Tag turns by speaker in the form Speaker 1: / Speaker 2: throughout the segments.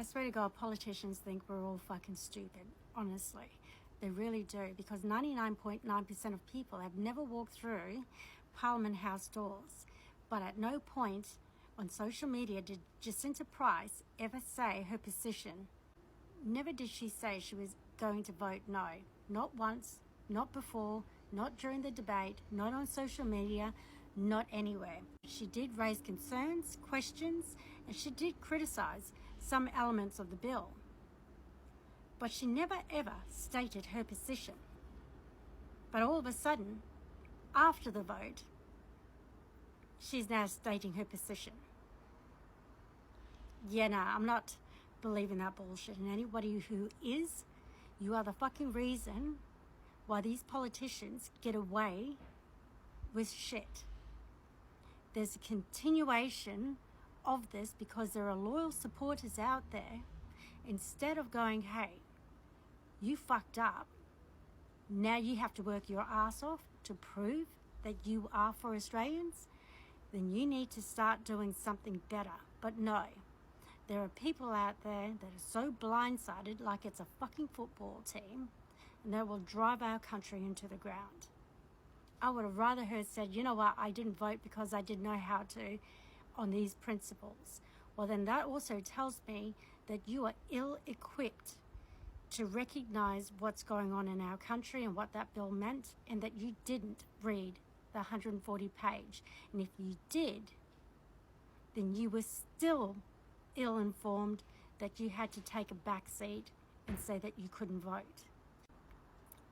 Speaker 1: I swear to God, politicians think we're all fucking stupid, honestly. They really do, because 99.9% of people have never walked through Parliament House doors. But at no point on social media did Jacinta Price ever say her position. Never did she say she was going to vote no. Not once, not before, not during the debate, not on social media, not anywhere. She did raise concerns, questions, and she did criticise some elements of the bill. But she never ever stated her position. But all of a sudden, after the vote, she's now stating her position. Yeah, nah, I'm not believing that bullshit. And anybody who is, you are the fucking reason why these politicians get away with shit. There's a continuation of this because there are loyal supporters out there. Instead of going, hey, you fucked up, now you have to work your ass off to prove that you are for Australians, then you need to start doing something better. But no, there are people out there that are so blindsided like it's a fucking football team, and they will drive our country into the ground. I would have rather her said, you know what, I didn't vote because I didn't know how to on these principles. Well, then that also tells me that you are ill-equipped to recognise what's going on in our country and what that bill meant, and that you didn't read the 140 page. And if you did, then you were still ill-informed that you had to take a back seat and say that you couldn't vote.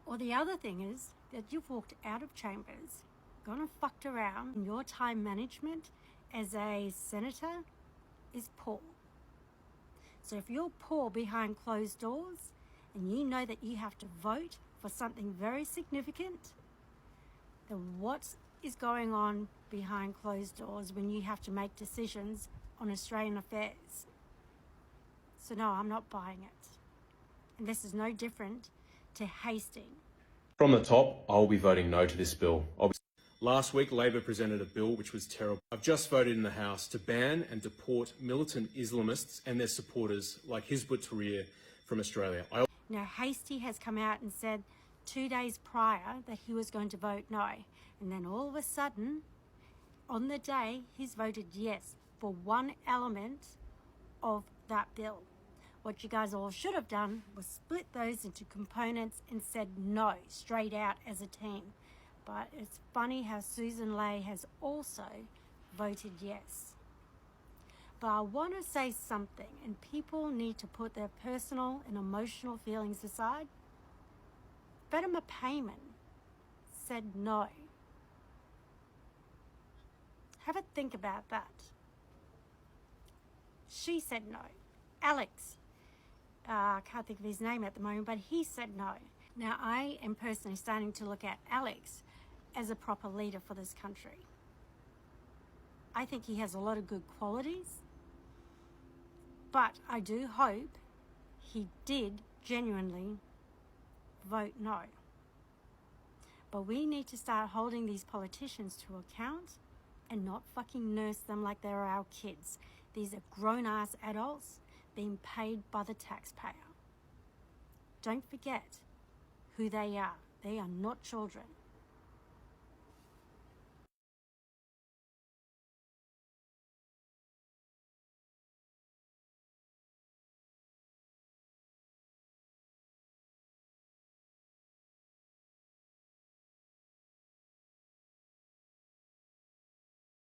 Speaker 1: Or the other thing is that you've walked out of chambers, gone and fucked around, and your time management as a senator is poor. So if you're poor behind closed doors and you know that you have to vote for something very significant, then what is going on behind closed doors when you have to make decisions on Australian affairs? So no, I'm not buying it. And this is no different to hasting.
Speaker 2: From the top, I'll be voting no to this bill. Last week, Labor presented a bill which was terrible. I've just voted in the House to ban and deport militant Islamists and their supporters like Hizb ut-Tahrir from Australia.
Speaker 1: Now, Hasty has come out and said 2 days prior that he was going to vote no. And then all of a sudden, on the day, he's voted yes for one element of that bill. What you guys all should have done was split those into components and said no straight out as a team. But it's funny how Susan Ley has also voted yes. But I want to say something, and people need to put their personal and emotional feelings aside. Fatima Payman said no. Have a think about that. She said no. Alex, I can't think of his name at the moment, but he said no. Now, I am personally starting to look at Alex as a proper leader for this country. I think he has a lot of good qualities, but I do hope he did genuinely vote no. But we need to start holding these politicians to account and not fucking nurse them like they're our kids. These are grown-ass adults being paid by the taxpayer. Don't forget who they are. They are not children.